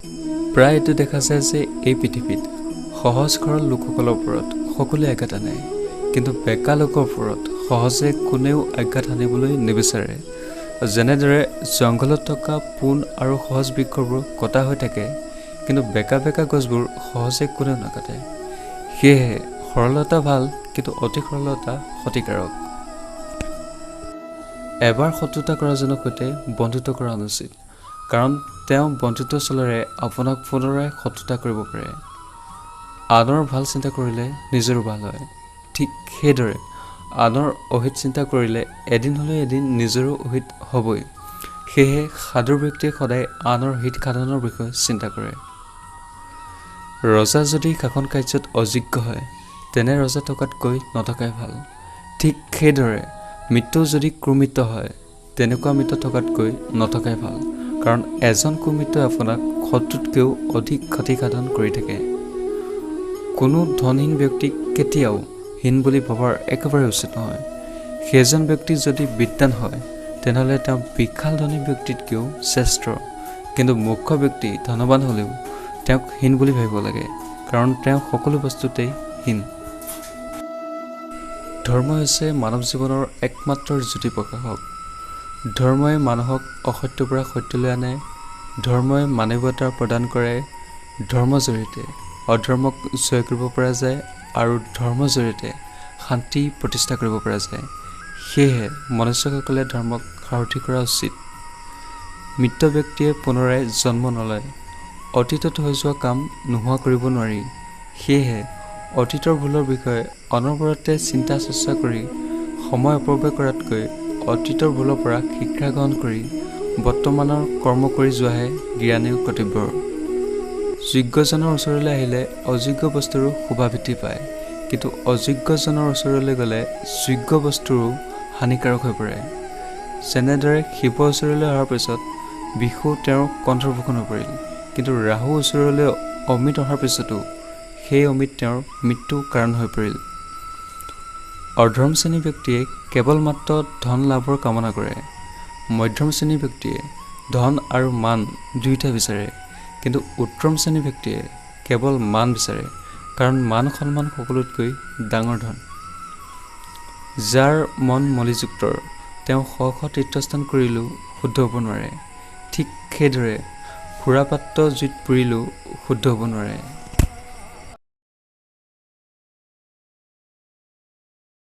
প্ৰায় এইটো দেখা যায় যে এই পৃথিৱীত সহজ সৰল লোকসকলৰ ওপৰত সকলোৱে আঘাত আনে, কিন্তু বেকা লোকৰ ওপৰত সহজে কোনেও আঘাত আনিবলৈ নিবিচাৰে। যেনেদৰে জংঘলত থকা পোন আৰু সহজ বৃক্ষবোৰ কটা হৈ থাকে, কিন্তু বেকা বেকা গছবোৰ সহজে কোনেও নাকাটে। সেয়েহে সৰলতা ভাল, কিন্তু অতি সৰলতা ক্ষতিকাৰক। এবাৰ শত্ৰুতা কৰাজনৰ সৈতে বন্ধুত্ব কৰা অনুচিত, কাৰণ তেওঁ বন্ধুত্বৰ চলেৰে আপোনাক পুনৰাই শত্ৰুতা কৰিব পাৰে। আনৰ ভাল চিন্তা কৰিলে নিজৰো ভাল হয়, ঠিক সেইদৰে আনৰ অহিত চিন্তা কৰিলে এদিন হ'লেও এদিন নিজৰো অহিত হ'বই। সেয়েহে সাধুৰ ব্যক্তিয়ে সদায় আনৰ হিত সাধনৰ বিষয়ে চিন্তা কৰে। ৰজা যদি শাসন কাৰ্যত অযোগ্য হয়, তেনে ৰজা থকাতকৈ নথকাই ভাল। ঠিক সেইদৰে মৃত্যু যদি কুমৃত্য হয়, তেনেকুৱা মৃত্যু থকাতকৈ নথকাই ভাল, কাৰণ এজন কুমৃত্যই আপোনাক শত্ৰুতকৈও অধিক ক্ষতি সাধন কৰি থাকে। কোনো ধনহীন ব্যক্তিক কেতিয়াও হীন বুলি ভবাৰ একেবাৰে উচিত নহয়। সেইজন ব্যক্তি যদি বিদ্বান হয়, তেনেহ'লে তেওঁ বিশাল ধনী ব্যক্তিতকৈও শ্ৰেষ্ঠ। কিন্তু মূৰ্খ ব্যক্তি ধনৱান হ'লেও তেওঁক হীন বুলি ভাবিব লাগে, কাৰণ তেওঁ সকলো বস্তুতেই হীন। ধৰ্ম হৈছে মানৱ জীৱনৰ একমাত্ৰ জ্যোতি প্ৰকাশক। ধৰ্মই মানুহক অসত্যৰ পৰা সত্যলৈ আনে। ধৰ্মই মানৱতা প্ৰদান কৰে। ধৰ্মৰ জৰিয়তে অধৰ্মক জয় কৰিব পৰা যায়, আৰু ধৰ্মৰ জৰিয়তে শান্তি প্ৰতিষ্ঠা কৰিব পৰা যায়। সেয়েহে মনুষ্যসকলে ধৰ্মক সাৰথি কৰা উচিত। মৃত ব্যক্তিয়ে পুনৰাই জন্ম নলয়। অতীতত হৈ যোৱা কাম নোহোৱা কৰিব নোৱাৰি। সেয়েহে অতীতৰ ভুলৰ বিষয়ে অনবৰতে চিন্তা চৰ্চা কৰি সময় অপব্যয় কৰাতকৈ অতীতৰ ভুলৰ পৰা শিক্ষা গ্ৰহণ কৰি বৰ্তমানৰ কৰ্ম কৰি যোৱাহে জ্ঞানীৰ কৰ্তব্য। যোগ্যজনৰ ওচৰলৈ আহিলে অযোগ্য বস্তুৰো শোভা বৃদ্ধি পায়, কিন্তু অযোগ্যজনৰ ওচৰলৈ গ'লে যোগ্য বস্তুৰো হানিকাৰক হৈ পৰে। যেনেদৰে শিৱৰ ওচৰলৈ অহাৰ পিছত বিষ্ণু তেওঁৰ কণ্ঠভূষণ হৈ পৰিল, কিন্তু ৰাহুৰ ওচৰলৈ অমিত অহাৰ পিছতো সেই অমিত তেওঁৰ মৃত্যুৰ কাৰণ হৈ পৰিল। অধৰ্ম শ্ৰেণীৰ ব্যক্তিয়ে কেৱল মাত্ৰ ধন লাভৰ কামনা কৰে। মধ্যম শ্ৰেণীৰ ব্যক্তিয়ে ধন আৰু মান দুয়োটা বিচাৰে, কিন্তু উত্তম শ্ৰেণীৰ ব্যক্তিয়ে কেৱল মান বিচাৰে, কাৰণ মান সন্মান সকলোতকৈ ডাঙৰ ধন। যাৰ মন মলিযুক্তৰ, তেওঁ শ শ তীৰ্থস্থান কৰিলেও শুদ্ধ হ'ব নোৱাৰে। ঠিক সেইদৰে সুৰাপাত্ৰ জুইত পুৰিলেও শুদ্ধ হ'ব নোৱাৰে।